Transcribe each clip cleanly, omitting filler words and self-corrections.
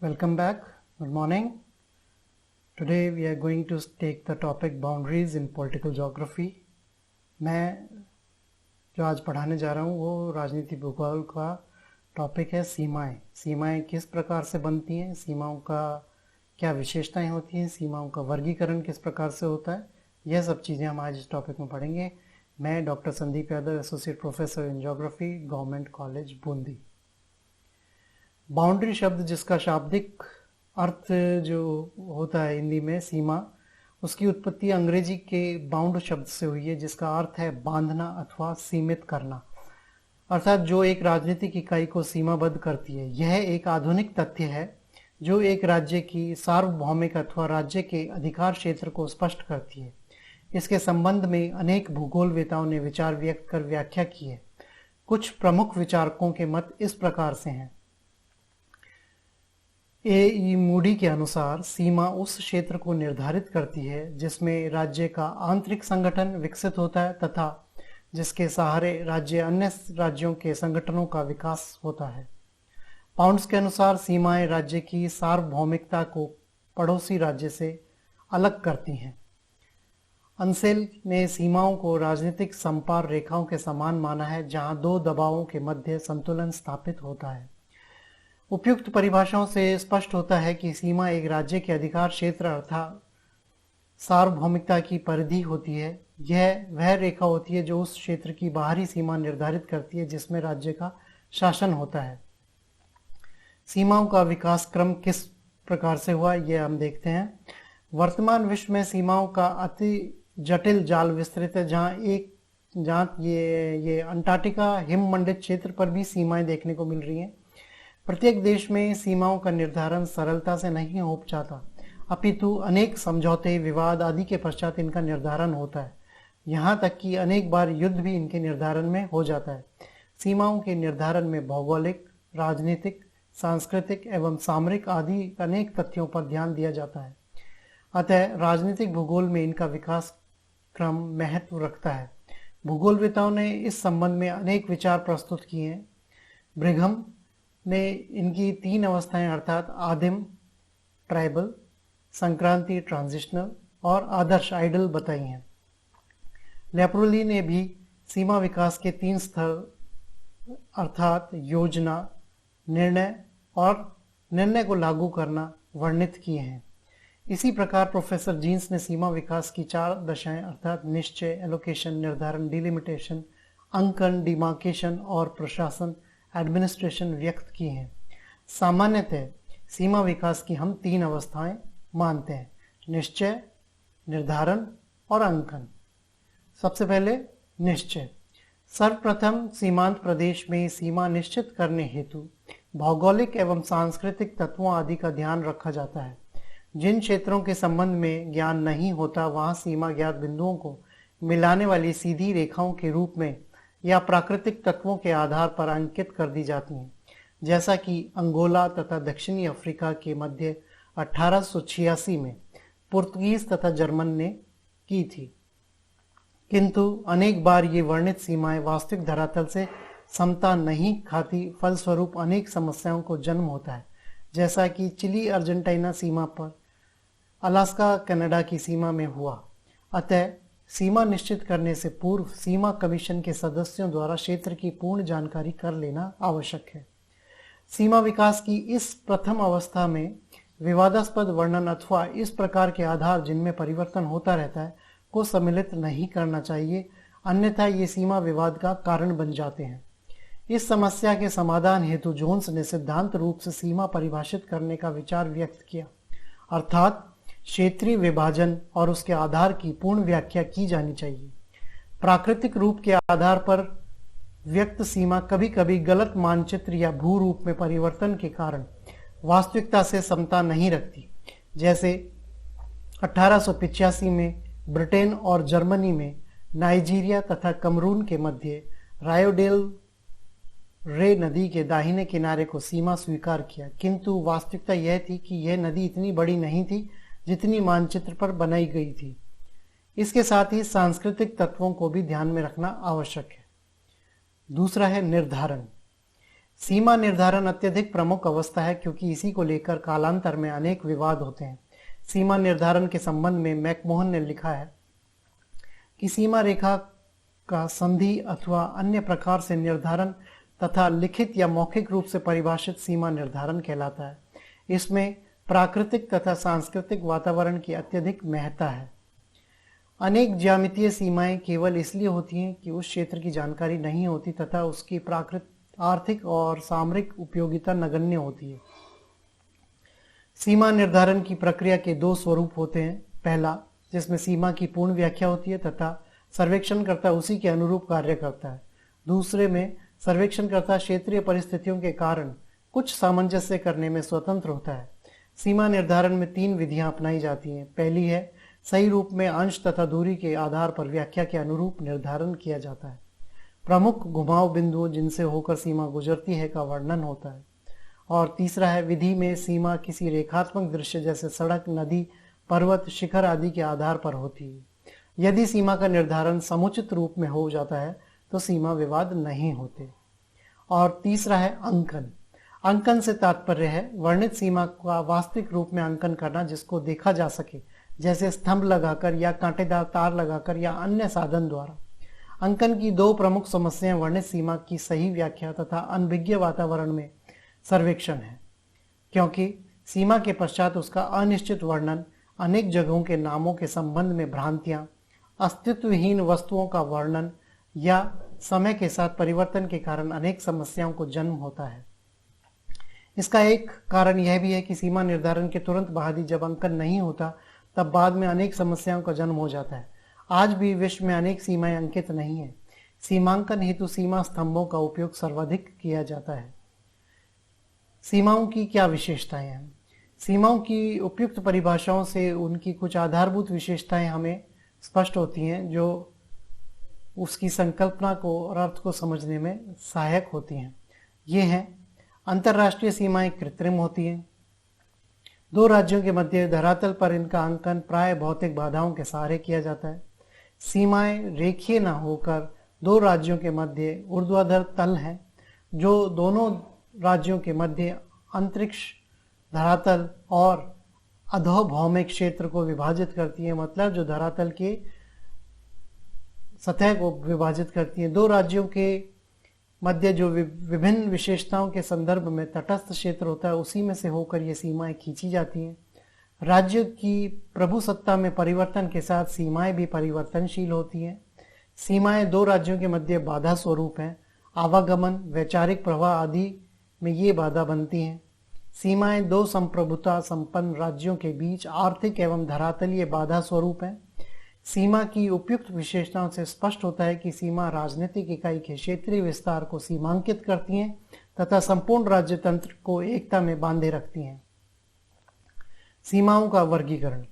Welcome back. Good morning. Today we are going to take the topic boundaries in political geography. मैं जो आज पढ़ाने जा रहा हूँ वो राजनीति भूगोल का टॉपिक है सीमाएं। सीमाएं किस प्रकार से बनती हैं, सीमाओं का क्या विशेषताएं होती हैं, सीमाओं का वर्गीकरण किस प्रकार से होता है, यह सब चीज़ें हम आज इस टॉपिक में पढ़ेंगे। मैं doctor Sandeep Yadav, associate professor in geography, government college Bundi. Boundary शब्द जिसका शाब्दिक अर्थ जो होता है हिंदी में सीमा, उसकी उत्पत्ति अंग्रेजी के बाउंड शब्द से हुई है जिसका अर्थ है बांधना अथवा सीमित करना, अर्थात जो एक राजनीतिक इकाई को सीमाबद्ध करती है। यह एक आधुनिक तथ्य है जो एक राज्य की सार्वभौमिक अथवा राज्य के अधिकार क्षेत्र को स्पष्ट करती है। इसके संबंध में अनेक भूगोलवेताओं ने विचार व्यक्त कर व्याख्या की है। कुछ प्रमुख विचारकों के मत इस प्रकार से हैं। ए मूडी के अनुसार सीमा उस क्षेत्र को निर्धारित करती है जिसमें राज्य का आंतरिक संगठन विकसित होता है तथा जिसके सहारे राज्य अन्य राज्यों के संगठनों का विकास होता है। पाउंड्स के अनुसार सीमाएं राज्य की सार्वभौमिकता को पड़ोसी राज्य से अलग करती हैं। अंसेल ने सीमाओं को राजनीतिक संपार रेखाओं के समान माना है जहां दो दबावों के मध्य संतुलन स्थापित होता है। उपयुक्त परिभाषाओं से स्पष्ट होता है कि सीमा एक राज्य के अधिकार क्षेत्र अर्थात सार्वभौमिकता की परिधि होती है। यह वह रेखा होती है जो उस क्षेत्र की बाहरी सीमा निर्धारित करती है जिसमें राज्य का शासन होता है। सीमाओं का विकास क्रम किस प्रकार से हुआ यह हम देखते हैं। वर्तमान विश्व में सीमाओं का अति जटिल जाल विस्तृत है जहाँ ये अंटार्कटिका हिममंडित क्षेत्र पर भी सीमाएं देखने को मिल रही हैं। प्रत्येक देश में सीमाओं का निर्धारण सरलता से नहीं हो पाता, अपितु अनेक समझौते, विवाद आदि के पश्चात इनका निर्धारण होता है। यहाँ तक कि अनेक बार युद्ध भी इनके निर्धारण में हो जाता है। सीमाओं के निर्धारण में भौगोलिक, राजनीतिक, सांस्कृतिक एवं सामरिक आदि अनेक तथ्यों पर ध्यान दिया जाता है। अतः राजनीतिक भूगोल में इनका विकास क्रम महत्व रखता है। भूगोलवेताओं ने इस संबंध में अनेक विचार प्रस्तुत किए हैं। ब्रिघम ने इनकी तीन अवस्थाएं अर्थात आदिम ट्राइबल, संक्रांति ट्रांजिशनल और आदर्श आइडल बताई हैं। लेप्रोली ने भी सीमा विकास के तीन स्तर अर्थात योजना, निर्णय और निर्णय को लागू करना वर्णित किए हैं। इसी प्रकार प्रोफेसर जीन्स ने सीमा विकास की चार दशाएं अर्थात निश्चय, एलोकेशन, निर्धारण, डिलिमिटेशन, अंकन, डिमार्केशन और प्रशासन, एडमिनिस्ट्रेशन व्यक्त की हैं। सामान्यतः सीमा विकास की हम तीन अवस्थाएं मानते हैं: निश्चय, निर्धारण और अंकन। सबसे पहले निश्चय। सर्वप्रथम सीमांत प्रदेश में सीमा निश्चित करने हेतु भौगोलिक एवं सांस्कृतिक तत्वों आदि का ध्यान रखा जाता है। जिन क्षेत्रों के संबंध में ज्ञान नहीं होता वहां सीमा ज्ञात बिंदुओं को मिलाने वाली सीधी रेखाओं के रूप में या प्राकृतिक तत्वों के आधार पर अंकित कर दी जाती हैं, जैसा कि अंगोला तथा दक्षिणी अफ्रीका के मध्य 1886 में पुर्तगीज तथा जर्मन ने की थी। किंतु अनेक बार ये वर्णित सीमाएं वास्तविक धरातल से समता नहीं खाती, फलस्वरूप अनेक समस्याओं को जन्म होता है, जैसा कि चिली अर्जेंटीना सीमा पर, अलास्का कनाडा की सीमा में हुआ। अतः सीमा निश्चित करने से पूर्व सीमा कमीशन के सदस्यों द्वारा क्षेत्र की पूर्ण जानकारी कर लेना आवश्यक है। सीमा विकास की इस प्रथम अवस्था में विवादास्पद वर्णन अथवा इस प्रकार के आधार जिनमें परिवर्तन होता रहता है को सम्मिलित नहीं करना चाहिए, अन्यथा ये सीमा विवाद का कारण बन जाते हैं। इस समस्या के समाधान हेतु जोन्स ने सिद्धांत रूप से सीमा परिभाषित करने का विचार व्यक्त किया, अर्थात क्षेत्रीय विभाजन और उसके आधार की पूर्ण व्याख्या की जानी चाहिए। प्राकृतिक रूप के आधार पर व्यक्त सीमा कभी कभी गलत मानचित्र या भू रूप में परिवर्तन के कारण वास्तविकता से समता नहीं रखती। जैसे 1885 में ब्रिटेन और जर्मनी में नाइजीरिया तथा कमरून के मध्य रायोडेल रे नदी के दाहिने किनारे को सीमा स्वीकार किया, किंतु वास्तविकता यह थी कि यह नदी इतनी बड़ी नहीं थी जितनी मानचित्र पर बनाई गई थी। इसके साथ ही सांस्कृतिक तत्वों को भी ध्यान में रखना आवश्यक है। दूसरा है निर्धारण। सीमा निर्धारण अत्यधिक प्रमुख अवस्था है क्योंकि इसी को लेकर कालांतर में अनेक विवाद होते हैं। सीमा निर्धारण के संबंध में मैकमोहन ने लिखा है कि सीमा रेखा का संधि अथवा अन्य प्रकार से निर्धारण तथा लिखित या मौखिक रूप से परिभाषित सीमा निर्धारण कहलाता है। इसमें प्राकृतिक तथा सांस्कृतिक वातावरण की अत्यधिक महत्ता है। अनेक ज्यामितीय सीमाएं केवल इसलिए होती हैं कि उस क्षेत्र की जानकारी नहीं होती तथा उसकी प्राकृतिक, आर्थिक और सामरिक उपयोगिता नगण्य होती है। सीमा निर्धारण की प्रक्रिया के दो स्वरूप होते हैं। पहला, जिसमें सीमा की पूर्ण व्याख्या होती है तथा सर्वेक्षणकर्ता उसी के अनुरूप कार्य करता है। दूसरे में सर्वेक्षणकर्ता क्षेत्रीय परिस्थितियों के कारण कुछ सामंजस्य करने में स्वतंत्र होता है। सीमा निर्धारण में 3 विधियां अपनाई जाती हैं। पहली है, सही रूप में अंश तथा दूरी के आधार पर व्याख्या के अनुरूप निर्धारण किया जाता है। प्रमुख घुमाव बिंदुओं जिनसे होकर सीमा गुजरती है का वर्णन होता है। और तीसरा है, विधि में सीमा किसी रेखात्मक दृश्य जैसे सड़क, नदी, पर्वत, शिखर आदि के आधार पर होती है। यदि सीमा का निर्धारण समुचित रूप में हो जाता है तो सीमा विवाद नहीं होते। और तीसरा है अंकन। अंकन से तात्पर्य है वर्णित सीमा का वास्तविक रूप में अंकन करना जिसको देखा जा सके, जैसे स्तंभ लगाकर या कांटेदार तार लगाकर या अन्य साधन द्वारा। अंकन की 2 प्रमुख समस्याएं वर्णित सीमा की सही व्याख्या तथा अनभिज्ञ वातावरण में सर्वेक्षण है, क्योंकि सीमा के पश्चात उसका अनिश्चित वर्णन, अनेक जगहों के नामों के संबंध में भ्रांतियां, अस्तित्वहीन वस्तुओं का वर्णन या समय के साथ परिवर्तन के कारण अनेक समस्याओं को जन्म होता है। इसका एक कारण यह भी है कि सीमा निर्धारण के तुरंत बाद ही जब अंकन नहीं होता तब बाद में अनेक समस्याओं का जन्म हो जाता है। आज भी विश्व में अनेक सीमाएं अंकित नहीं है। सीमांकन हेतु सीमा स्तंभों का उपयोग सर्वाधिक किया जाता है। सीमाओं की क्या विशेषताएं हैं? सीमाओं की उपयुक्त परिभाषाओं से उनकी कुछ आधारभूत विशेषताएं हमें स्पष्ट होती हैं जो उसकी संकल्पना को और अर्थ को समझने में सहायक होती हैं। ये हैं, अंतर्राष्ट्रीय सीमाएं कृत्रिम होती हैं। 2 राज्यों के मध्य धरातल पर इनका अंकन प्राय भौतिक बाधाओं के सहारे किया जाता है। सीमाएं रेखीय न होकर 2 राज्यों के मध्य ऊर्ध्वाधर तल हैं जो दोनों राज्यों के मध्य अंतरिक्ष, धरातल और अधोभौमिक क्षेत्र को विभाजित करती है। मतलब जो धरातल के सतह को विभाजित करती है। 2 राज्यों के मध्य जो विभिन्न विशेषताओं के संदर्भ में तटस्थ क्षेत्र होता है उसी में से होकर ये सीमाएं खींची जाती हैं। राज्य की प्रभुसत्ता में परिवर्तन के साथ सीमाएं भी परिवर्तनशील होती हैं। सीमाएं 2 राज्यों के मध्य बाधा स्वरूप हैं। आवागमन, वैचारिक प्रवाह आदि में ये बाधा बनती हैं। सीमाएं 2 संप्रभुता संपन्न राज्यों के बीच आर्थिक एवं धरातलीय बाधा स्वरूप हैं। सीमा की उपयुक्त विशेषताओं से स्पष्ट होता है कि सीमा राजनीतिक इकाई के क्षेत्रीय विस्तार को सीमांकित करती हैं तथा संपूर्ण राज्य तंत्र को एकता में बांधे रखती हैं। सीमाओं का वर्गीकरण।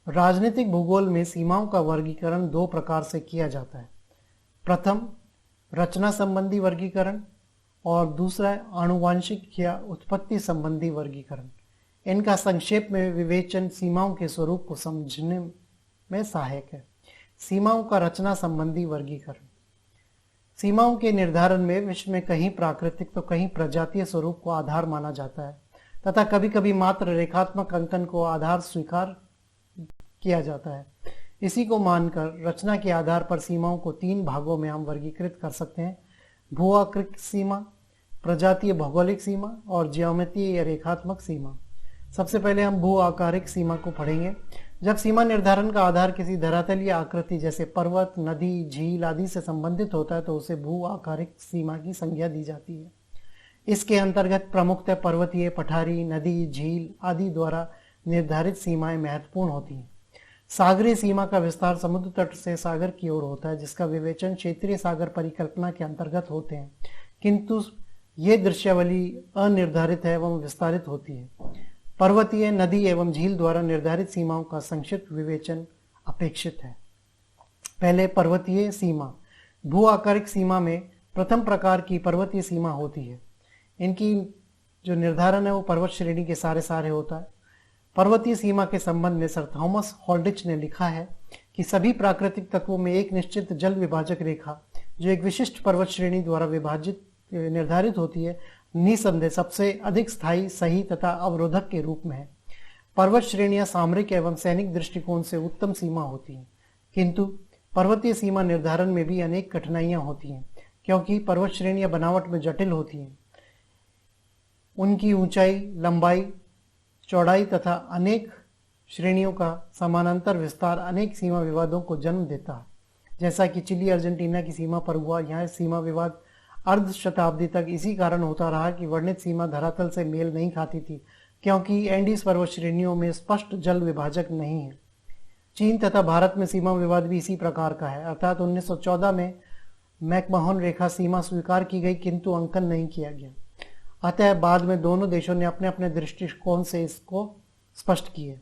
राजनीतिक भूगोल में सीमाओं का वर्गीकरण 2 प्रकार से किया जाता है। प्रथम, रचना संबंधी वर्गीकरण और दूसरा आनुवांशिक या उत्पत्ति संबंधी वर्गीकरण। इनका संक्षेप में विवेचन सीमाओं के स्वरूप को समझने में सहायक है। सीमाओं का रचना संबंधी वर्गीकरण। सीमाओं के निर्धारण में विश्व में कहीं प्राकृतिक तो कहीं प्रजातीय स्वरूप को आधार माना जाता है तथा कभी कभी मात्र रेखात्मक अंकन को आधार स्वीकार किया जाता है। इसी को मानकर रचना के आधार पर सीमाओं को 3 भागों में हम वर्गीकृत कर सकते हैं: भू आकृतिक सीमा, प्रजातीय भौगोलिक सीमा और ज्यामितीय या रेखात्मक सीमा। सबसे पहले हम भू आकारिक सीमा को पढ़ेंगे। जब सीमा निर्धारण का आधार किसी धरातलीय आकृति जैसे पर्वत, नदी, झील आदि से संबंधित होता है तो उसे भू आकारिक सीमा की संज्ञा दी जाती है। इसके अंतर्गत प्रमुखतः पर्वतीय, पठारी, नदी, झील आदि द्वारा निर्धारित सीमाएं महत्वपूर्ण होती हैं। सागरीय सीमा का विस्तार समुद्र तट से सागर की ओर होता है, जिसका विवेचन क्षेत्रीय सागर परिकल्पना के अंतर्गत होते हैं, किंतु ये दृश्यावली अनिर्धारित है एवं विस्तारित होती है। पर्वतीय, नदी एवं झील द्वारा निर्धारित सीमाओं का संक्षिप्त विवेचन अपेक्षित है। पहले पर्वतीय सीमा। भू आकारिक सीमा में प्रथम प्रकार की पर्वतीय सीमा होती है। इनकी जो निर्धारण है वो पर्वत श्रेणी के सारे होता है। पर्वतीय सीमा के संबंध में सर थॉमस हॉल्डिच ने लिखा है कि सभी प्राकृतिक तत्वों में एक निश्चित जल विभाजक रेखा जो एक विशिष्ट पर्वत श्रेणी द्वारा विभाजित निर्धारित होती है, निसंदेह सबसे अधिक स्थायी, सही तथा अवरोधक के रूप में है। पर्वत श्रेणियां सामरिक एवं सैनिक दृष्टिकोण से उत्तम सीमा होती हैं, किंतु पर्वतीय सीमा निर्धारण में भी अनेक कठिनाइयां होती हैं, क्योंकि पर्वत श्रेणियां बनावट में जटिल होती हैं। उनकी ऊंचाई, लंबाई, चौड़ाई तथा अनेक श्रेणियों का समानांतर विस्तार अनेक सीमा विवादों को जन्म देता है, जैसा कि चिली अर्जेंटीना की सीमा पर हुआ। यहाँ सीमा विवाद अर्ध शताब्दी तक इसी कारण होता रहा कि वर्णित सीमा धरातल से मेल नहीं खाती थी, क्योंकि एंडीज पर्वत श्रेणियों में स्पष्ट जल विभाजक नहीं है। चीन तथा भारत में सीमा विवाद भी इसी प्रकार का है, अर्थात 1914 में मैकमोहन रेखा सीमा स्वीकार की गई, किंतु अंकन नहीं किया गया। अतः बाद में दोनों देशों ने अपने अपने दृष्टिकोण से इसको स्पष्ट किए।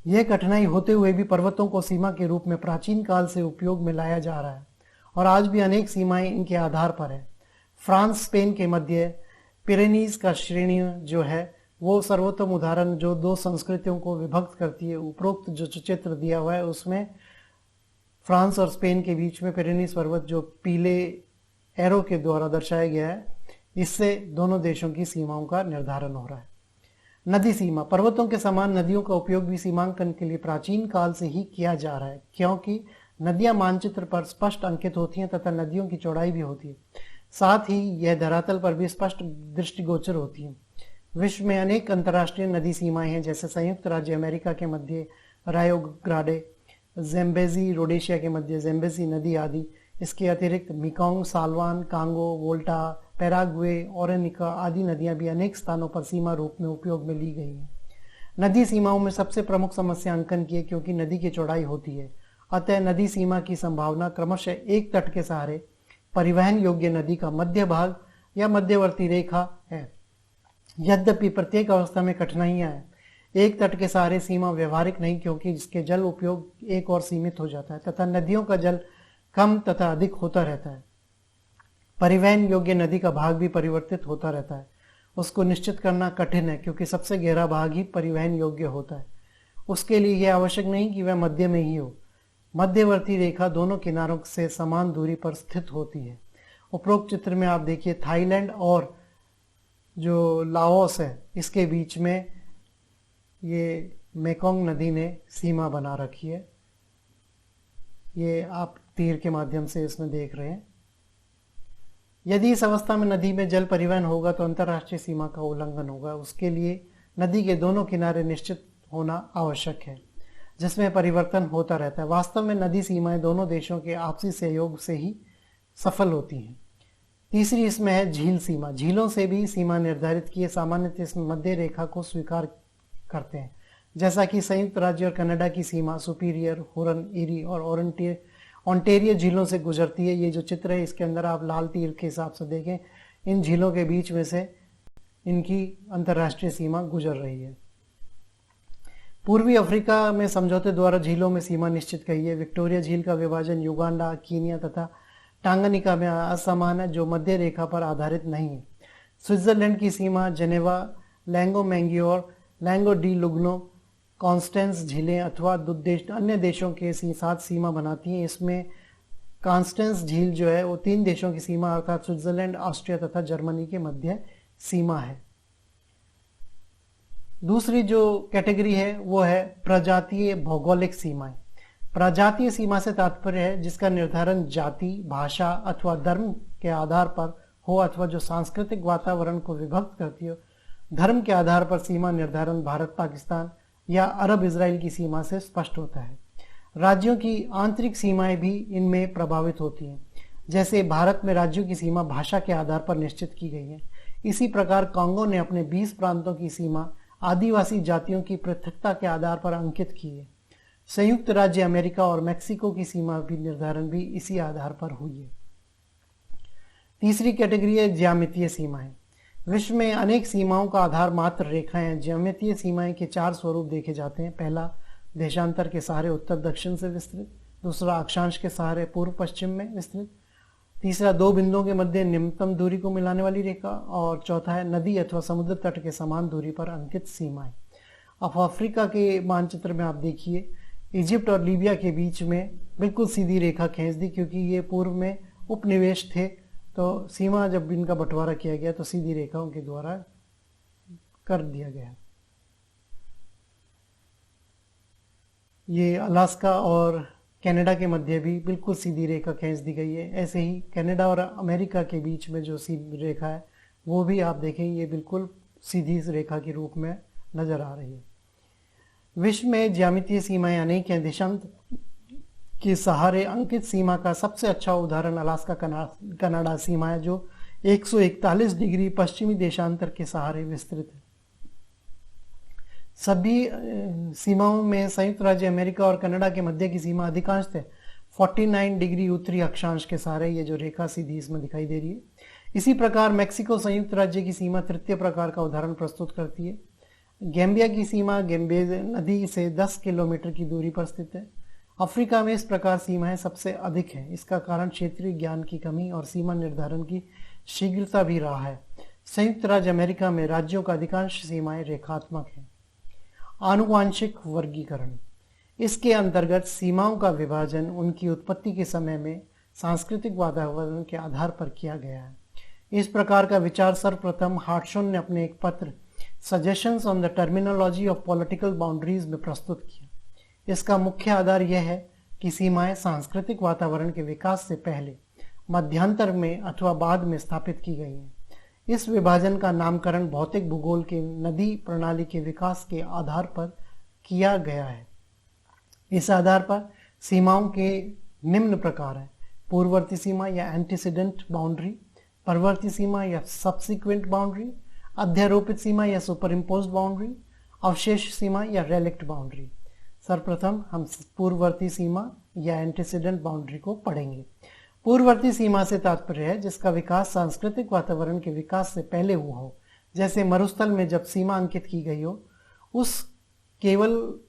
यह कठिनाई होते हुए भी पर्वतों को सीमा के रूप में प्राचीन काल से उपयोग में लाया जा रहा है और आज भी अनेक सीमाएं इनके आधार पर है। फ्रांस स्पेन के मध्य पिरेनीज का श्रेणी जो है वो सर्वोत्तम उदाहरण जो दो संस्कृतियों को विभक्त करती है। उपरोक्त जो चित्र दिया हुआ है उसमें फ्रांस और स्पेन के बीच में पिरेनीज पर्वत जो पीले एरो के द्वारा दर्शाया गया है, इससे दोनों देशों की सीमाओं का निर्धारण हो रहा है। नदी सीमा, पर्वतों के समान नदियों का उपयोग भी सीमांकन के लिए प्राचीन काल से ही किया जा रहा है, क्योंकि नदियां मानचित्र पर स्पष्ट अंकित होती हैं तथा नदियों की चौड़ाई भी होती है। साथ ही यह धरातल पर भी स्पष्ट दृष्टिगोचर होती है। विश्व में अनेक अंतर्राष्ट्रीय नदी सीमाएं हैं, जैसे संयुक्त राज्य अमेरिका के मध्य रायो ग्रांडे, ज़ेम्बेजी रोडेशिया के मध्य ज़ेम्बेजी नदी आदि। इसके अतिरिक्त मिकोंग, साल्वान, कांगो, वोल्टा, पैराग्वे, ओरेनिका आदि नदियां भी अनेक स्थानों पर सीमा रूप में उपयोग में ली गई हैं। नदी सीमाओं में सबसे प्रमुख समस्या अंकन की है, क्योंकि नदी की चौड़ाई होती है। अतः नदी सीमा की संभावना क्रमशः एक तट के सहारे परिवहन योग्य नदी का मध्य भाग या मध्यवर्ती रेखा है। यद्यपि प्रत्येक अवस्था में कठिनाइयां हैं। एक तट के सहारे सीमा व्यवहारिक नहीं, क्योंकि इसके जल उपयोग एक और सीमित हो जाता है तथा नदियों का जल कम तथा अधिक होता रहता है। परिवहन योग्य नदी का भाग भी परिवर्तित होता रहता है। उसको निश्चित करना कठिन है, क्योंकि सबसे गहरा भाग ही परिवहन योग्य होता है। उसके लिए यह आवश्यक नहीं कि वह मध्य में ही हो। मध्यवर्ती रेखा दोनों किनारों से समान दूरी पर स्थित होती है। उपरोक्त चित्र में आप देखिए, थाईलैंड और जो लाओस है इसके बीच में ये मेकोंग नदी ने सीमा बना रखी है। ये आप तीर के माध्यम से इसमें देख रहे हैं। यदि इस अवस्था में नदी में जल परिवहन होगा तो अंतर्राष्ट्रीय सीमा का उल्लंघन होगा। उसके लिए नदी के दोनों किनारे निश्चित होना आवश्यक है, जिसमें परिवर्तन होता रहता है। वास्तव में नदी सीमाएं दोनों देशों के आपसी सहयोग से ही सफल होती हैं। तीसरी इसमें है झील सीमा। झीलों से भी सीमा निर्धारित की है। सामान्यतः इसमें मध्य रेखा को स्वीकार करते हैं, जैसा कि संयुक्त राज्य और कनाडा की सीमा सुपीरियर, हुरन, ईरी और ओंटेरियो झीलों से गुजरती है। ये जो चित्र है इसके अंदर आप लाल तीर के हिसाब से देखें, इन झीलों के बीच में से इनकी अंतर्राष्ट्रीय सीमा गुजर रही है। पूर्वी अफ्रीका में समझौते द्वारा झीलों में सीमा निश्चित की है। विक्टोरिया झील का विभाजन युगांडा, कीनिया तथा टांगानिका में असमान है, जो मध्य रेखा पर आधारित नहीं है। स्विट्जरलैंड की सीमा जेनेवा, लैंगो मैंग्योर, लैंगो डी लुग्नो, कॉन्स्टेंस झीलें अथवा अन्य देशों के साथ सीमा बनाती हैं। इसमें कॉन्स्टेंस झील जो है वो 3 देशों की सीमा अर्थात स्विट्जरलैंड, ऑस्ट्रिया तथा जर्मनी के मध्य सीमा है। दूसरी जो कैटेगरी है वो है प्रजातीय भौगोलिक सीमाएं। प्रजातीय सीमा से तात्पर्य है जिसका निर्धारण जाति, भाषा अथवा धर्म के आधार पर हो अथवा जो सांस्कृतिक वातावरण को विभक्त करती हो। धर्म के आधार पर सीमा निर्धारण भारत, पाकिस्तान या अरब इजराइल की सीमा से स्पष्ट होता है। राज्यों की आंतरिक सीमाएं भी इनमें प्रभावित होती हैं। जैसे भारत में राज्यों की सीमा भाषा के आधार पर निश्चित की गई है। इसी प्रकार कांगो ने अपने 20 प्रांतों की सीमा आदिवासी जातियों की पृथकता के आधार पर अंकित की है। संयुक्त राज्य अमेरिका और मैक्सिको की सीमा भी निर्धारण भी इसी आधार पर हुई है। तीसरी कैटेगरी है ज्यामितीय सीमाएं। विश्व में अनेक सीमाओं का आधार मात्र रेखाएं हैं। ज्यामितीय सीमाएं के 4 स्वरूप देखे जाते हैं। पहला, देशांतर के सहारे उत्तर दक्षिण से विस्तृत। दूसरा, अक्षांश के सहारे पूर्व पश्चिम में विस्तृत। तीसरा, 2 बिंदुओं के मध्य निम्नतम दूरी को मिलाने वाली रेखा। और चौथा है नदी अथवा समुद्र तट के समान दूरी पर अंकित सीमाएं। अब अफ्रीका के मानचित्र में आप देखिए, इजिप्ट और लीबिया के बीच में बिल्कुल सीधी रेखा खींच दी, क्योंकि ये पूर्व में उपनिवेश थे तो सीमा जब इनका बंटवारा किया गया तो सीधी रेखाओं के द्वारा कर दिया गया। ये अलास्का और कनाडा के मध्य भी बिल्कुल सीधी रेखा खींच दी गई है। ऐसे ही कनाडा और अमेरिका के बीच में जो सीधी रेखा है वो भी आप देखें ये बिल्कुल सीधी रेखा के रूप में नजर आ रही है। विश्व में ज्यामितीय सीमाएं अनेक हैं। देशांतर के सहारे अंकित सीमा का सबसे अच्छा उदाहरण अलास्का कनाडा सीमा है, जो 141 डिग्री पश्चिमी देशांतर के सहारे विस्तृत है। सभी सीमाओं में संयुक्त राज्य अमेरिका और कनाडा के मध्य की सीमा अधिकांशतः 49 डिग्री उत्तरी अक्षांश के सहारे, ये जो रेखा सीधी इसमें दिखाई दे रही है। इसी प्रकार मैक्सिको संयुक्त राज्य की सीमा तृतीय प्रकार का उदाहरण प्रस्तुत करती है। गैम्बिया की सीमा गैम्बेज नदी से 10 किलोमीटर की दूरी पर स्थित है। अफ्रीका में इस प्रकार सीमाएं सबसे अधिक है। इसका कारण क्षेत्रीय ज्ञान की कमी और सीमा निर्धारण की शीघ्रता भी रहा है। संयुक्त राज्य अमेरिका में राज्यों का अधिकांश सीमाएं रेखात्मक है। आनुवांशिक वर्गीकरण, इसके अंतर्गत सीमाओं का विभाजन उनकी उत्पत्ति के समय में सांस्कृतिक वातावरण के आधार पर किया गया है। इस प्रकार का विचार सर्वप्रथम हार्टशॉन ने अपने एक पत्र suggestions on the terminology of political boundaries में प्रस्तुत किया। इसका मुख्य आधार यह है कि सीमाएं सांस्कृतिक वातावरण के विकास से पहले, मध्यांतर में अथवा बाद में स्थापित की गई हैं। इस विभाजन का नामकरण भौतिक भूगोल के नदी प्रणाली के विकास के आधार पर किया गया है। इस आधार पर सीमाओं के निम्न प्रकार हैं: पूर्ववर्ती सीमा या एंटीसीडेंट बाउंड्री, परवर्ती सीमा या सब्सिक्वेंट बाउंड्री, अध्यारोपित सीमा या सुपरइम्पोज्ड बाउंड्री, अवशेष सीमा या रेलिक्ट बाउंड्री। सर्वप्रथम हम पूर्ववर्ती सीमा या एंटीसीडेंट बाउंड्री को पढ़ेंगे। पूर्ववर्ती सीमा से तात्पर्य है जिसका विकास सांस्कृतिक वातावरण के विकास से पहले हुआ हो, जैसे मरुस्थल में जब सीमा अंकित की गई हो उस केवल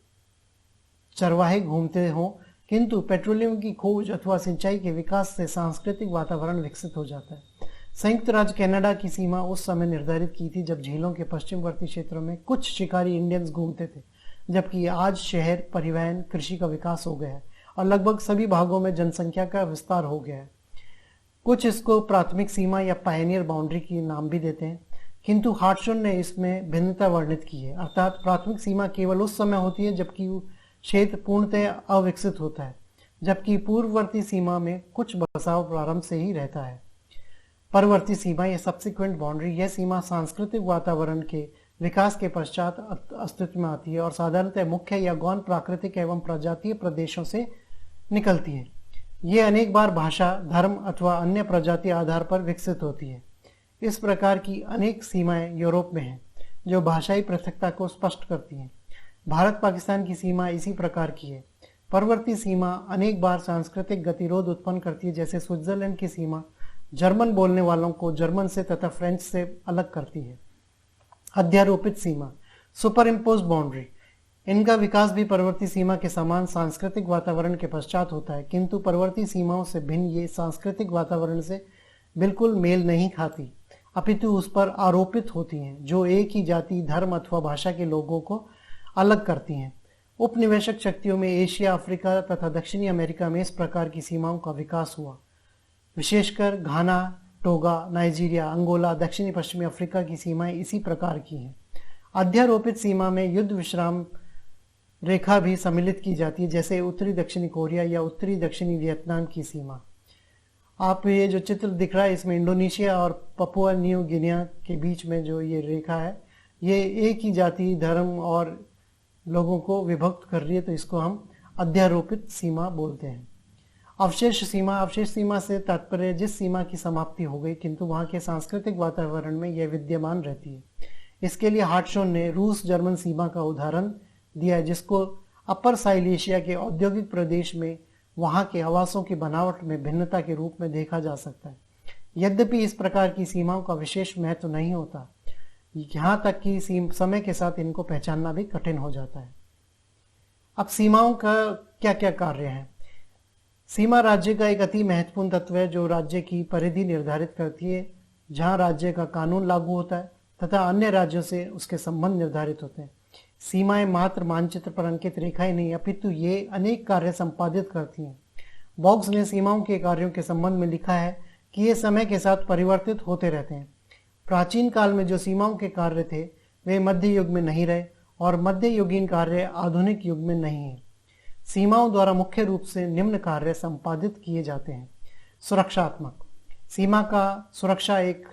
चरवाहे घूमते हो, किंतु पेट्रोलियम की खोज अथवा सिंचाई के विकास से सांस्कृतिक वातावरण विकसित हो जाता है। संयुक्त राज्य कनाडा की सीमा उस समय निर्धारित की थी जब झीलों के पश्चिमवर्ती क्षेत्रों में कुछ शिकारी इंडियंस घूमते थे, जबकि आज शहर, परिवहन, कृषि का विकास हो गया है और लगभग सभी भागों में जनसंख्या का विस्तार हो गया है। कुछ इसको प्राथमिक सीमा या पायनियर बाउंड्री की नाम भी देते हैं, किंतु हार्टशॉन ने इसमें भिन्नता वर्णित की है। अर्थात प्राथमिक सीमा केवल उस समय होती है जबकि क्षेत्र पूर्णतः अविकसित होता है, जबकि पूर्ववर्ती सीमा में कुछ बसाव प्रारंभ से ही रहता है। परवर्ती सीमा या सब्सिक्वेंट बाउंड्री, यह सीमा सांस्कृतिक वातावरण के विकास के पश्चात अस्तित्व में आती है और साधारणतः मुख्य या गौण प्राकृतिक एवं प्रजातीय प्रदेशों से निकलती है। ये अनेक बार भाषा, धर्म अथवा अन्य प्रजातीय आधार पर विकसित होती है। इस प्रकार की अनेक सीमाएं यूरोप में हैं जो भाषाई पृथकता को स्पष्ट करती हैं। भारत पाकिस्तान की सीमा इसी प्रकार की है। परवर्ती सीमा अनेक बार सांस्कृतिक गतिरोध उत्पन्न करती है, जैसे स्विट्जरलैंड की सीमा जर्मन बोलने वालों को जर्मन से तथा फ्रेंच से अलग करती है। अध्यारोपित सीमा, सुपर इम्पोज्ड बाउंड्री, इनका विकास भी परवर्ती सीमा के समान सांस्कृतिक वातावरण के पश्चात होता है, किंतु परवर्ती सीमाओं से भिन्न ये सांस्कृतिक वातावरण से बिल्कुल मेल नहीं खाती, अपितु उस पर आरोपित होती हैं, जो एक ही जाति, धर्म अथवा भाषा के लोगों को अलग करती हैं। उपनिवेशक शक्तियों में एशिया, अफ्रीका तथा दक्षिणी अमेरिका में इस प्रकार की सीमाओं का विकास हुआ। विशेषकर घाना, टोगा, नाइजीरिया, अंगोला, दक्षिणी पश्चिमी अफ्रीका की सीमाएं इसी प्रकार की हैं। अध्यारोपित सीमा में युद्ध विश्राम रेखा भी सम्मिलित की जाती है, जैसे उत्तरी दक्षिणी कोरिया या उत्तरी दक्षिणी वियतनाम की सीमा। आप ये जो चित्र दिख रहा है इसमें इंडोनेशिया और पपुआ न्यू गिनिया के बीच में जो ये रेखा है, ये एक ही जाति, धर्म और लोगों को विभक्त कर रही है, तो इसको हम अध्यारोपित सीमा बोलते हैं। अवशेष सीमा, अवशेष सीमा से तात्पर्य जिस सीमा की समाप्ति हो गई किंतु वहाँ के सांस्कृतिक वातावरण में यह विद्यमान रहती है। इसके लिए हार्टशॉन ने रूस जर्मन सीमा का उदाहरण दिया है, जिसको अपर साइलेशिया के औद्योगिक प्रदेश में वहाँ के आवासों की बनावट में भिन्नता के रूप में देखा जा सकता है। यद्यपि इस प्रकार की सीमाओं का विशेष महत्व नहीं होता, यहाँ तक कि समय के साथ इनको पहचानना भी कठिन हो जाता है। अब सीमाओं का क्या क्या कार्य है? सीमा राज्य का एक अति महत्वपूर्ण तत्व है जो राज्य की परिधि निर्धारित करती है, जहाँ राज्य का कानून लागू होता है तथा अन्य राज्यों से उसके संबंध निर्धारित होते हैं। सीमाएं मात्र मानचित्र पर अंकित रेखाएं नहीं, अपितु ये अनेक कार्य संपादित करती हैं। बॉक्स ने सीमाओं के कार्यों के संबंध में लिखा है कि ये समय के साथ परिवर्तित होते रहते हैं। प्राचीन काल में जो सीमाओं के कार्य थे वे मध्य युग में नहीं रहे और मध्य युगीन कार्य आधुनिक युग में नहीं है। सीमाओं द्वारा मुख्य रूप से निम्न कार्य संपादित किए जाते हैं। सुरक्षात्मक सीमा का सुरक्षा एक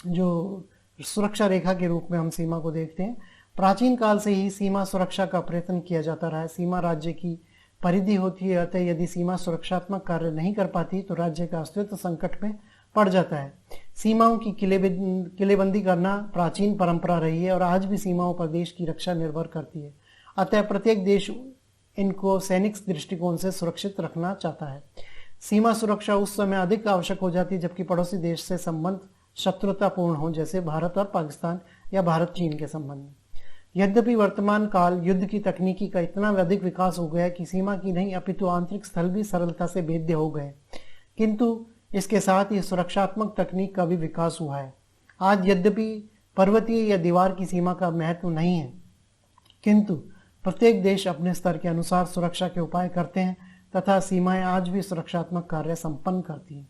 जो सुरक्षा रेखा के रूप में हम सीमा को देखते हैं। प्राचीन काल से ही सीमा सुरक्षा का प्रयत्न किया जाता रहा है। सीमा राज्य की परिधि होती है, अतः यदि सीमा सुरक्षात्मक कार्य नहीं कर पाती तो राज्य का अस्तित्व संकट में पड़ जाता है। सीमाओं की किलेबंदी करना प्राचीन परंपरा रही है और आज भी सीमाओं पर देश की रक्षा निर्भर करती है। अतः प्रत्येक देश इनको सैनिक दृष्टिकोण से सुरक्षित रखना चाहता है। सीमा सुरक्षा उस समय अधिक आवश्यक हो जाती है जबकि पड़ोसी देश से संबंध शत्रुतापूर्ण हो, जैसे भारत और पाकिस्तान या भारत चीन के संबंध में। यद्यपि वर्तमान काल युद्ध की तकनीकी का इतना अधिक विकास हो गया कि सीमा की नहीं अपितु आंतरिक स्थल भी सरलता से भेद्य हो गए, किंतु इसके साथ ही सुरक्षात्मक तकनीक का भी विकास हुआ है। आज यद्यपि पर्वतीय या दीवार की सीमा का महत्व नहीं है, किंतु प्रत्येक देश अपने स्तर के अनुसार सुरक्षा के उपाय करते हैं तथा सीमाएं आज भी सुरक्षात्मक कार्य संपन्न करती हैं।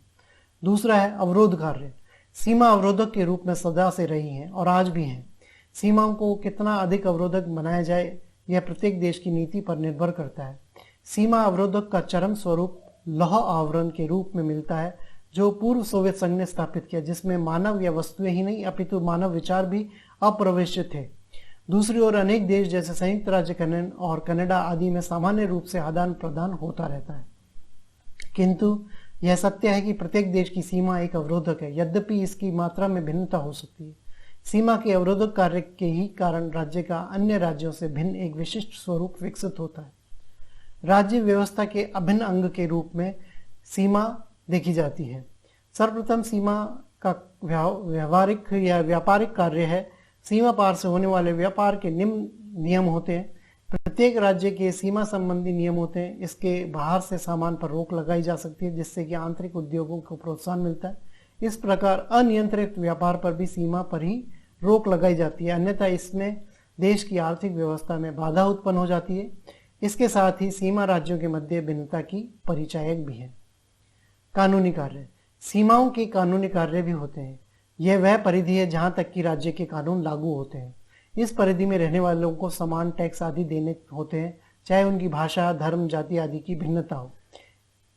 दूसरा है अवरोध कार्य। सीमा अवरोधक के रूप में सदा से रही हैं और आज भी हैं। सीमाओं को कितना अधिक अवरोधक बनाया जाए यह प्रत्येक देश की नीति पर निर्भर करता है। सीमा अवरोधक का चरम स्वरूप लौह आवरण के रूप में मिलता है जो पूर्व सोवियत संघ ने स्थापित किया, जिसमें मानव या वस्तुएं ही नहीं अपितु मानव विचार भी अप्रवेशित थे। दूसरी ओर अनेक देश जैसे संयुक्त राज्य और कनाडा आदि में सामान्य रूप से आदान प्रदान होता रहता है, किंतु यह सत्य है कि प्रत्येक देश की सीमा एक अवरोधक है, यद्यपि इसकी मात्रा में भिन्नता हो सकती है। सीमा के अवरोधक कार्य के ही कारण राज्य का अन्य राज्यों से भिन्न एक विशिष्ट स्वरूप विकसित होता है। राज्य व्यवस्था के अभिन्न अंग के रूप में सीमा देखी जाती है। सर्वप्रथम सीमा का व्यवहारिक या व्यापारिक कार्य है। सीमा पार से होने वाले व्यापार के निम्न नियम होते हैं। प्रत्येक राज्य के सीमा संबंधी नियम होते हैं। इसके बाहर से सामान पर रोक लगाई जा सकती है जिससे कि आंतरिक उद्योगों को प्रोत्साहन मिलता है। इस प्रकार अनियंत्रित व्यापार पर भी सीमा पर ही रोक लगाई जाती है, अन्यथा इसमें देश की आर्थिक व्यवस्था में बाधा उत्पन्न हो जाती है। इसके साथ ही सीमा राज्यों के मध्य भिन्नता की परिचायक भी है। कानूनी कार्य। सीमाओं के कानूनी कार्य भी होते हैं। यह वह परिधि है जहां तक कि राज्य के कानून लागू होते हैं। इस परिधि में रहने वालों को समान टैक्स आदि देने होते हैं, चाहे उनकी भाषा, धर्म, जाति आदि की भिन्नता हो।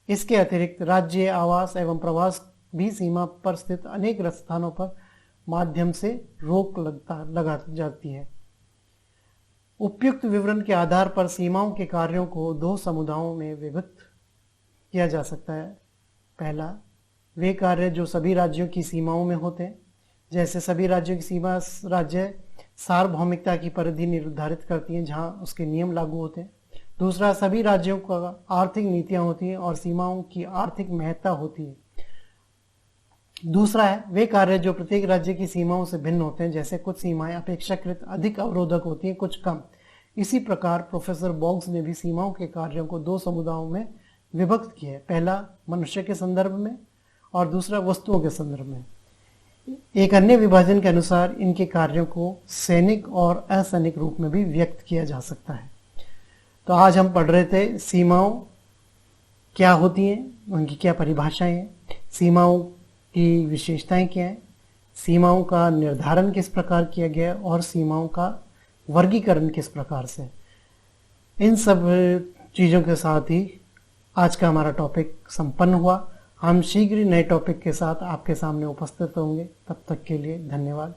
इसके अतिरिक्त राज्य, आवास एवं प्रवास भी सीमा पर स्थित अनेक स्थानों पर माध्यम से रोक लगा जाती है। उपयुक्त विवरण के आधार पर सीमाओं के कार्यों को दो समुदायों में विभक्त किया जा सकता है। पहला, वे कार्य जो सभी राज्यों की सीमाओं में होते हैं, जैसे सभी राज्यों की सीमा राज्य सार्वभौमिकता की परिधि निर्धारित करती हैं जहां उसके नियम लागू होते हैं। दूसरा, सभी राज्यों का आर्थिक नीतियां होती हैं और सीमाओं की आर्थिक महत्ता होती है। दूसरा है वे कार्य जो प्रत्येक राज्य की सीमाओं से भिन्न होते हैं, जैसे कुछ सीमाएं अपेक्षाकृत अधिक अवरोधक होती हैं, कुछ कम। इसी प्रकार प्रोफेसर बॉक्स ने भी सीमाओं के कार्यों को दो समुदायों में विभक्त किया है। पहला मनुष्य के संदर्भ में और दूसरा वस्तुओं के संदर्भ में। एक अन्य विभाजन के अनुसार इनके कार्यों को सैनिक और असैनिक रूप में भी व्यक्त किया जा सकता है। तो आज हम पढ़ रहे थे सीमाओं क्या होती हैं, उनकी क्या परिभाषाएं हैं, सीमाओं की विशेषताएं क्या हैं, सीमाओं का निर्धारण किस प्रकार किया गया और सीमाओं का वर्गीकरण किस प्रकार से। इन सब चीज़ों के साथ ही आज का हमारा टॉपिक संपन्न हुआ। हम शीघ्र ही नए टॉपिक के साथ आपके सामने उपस्थित होंगे। तब तक के लिए धन्यवाद।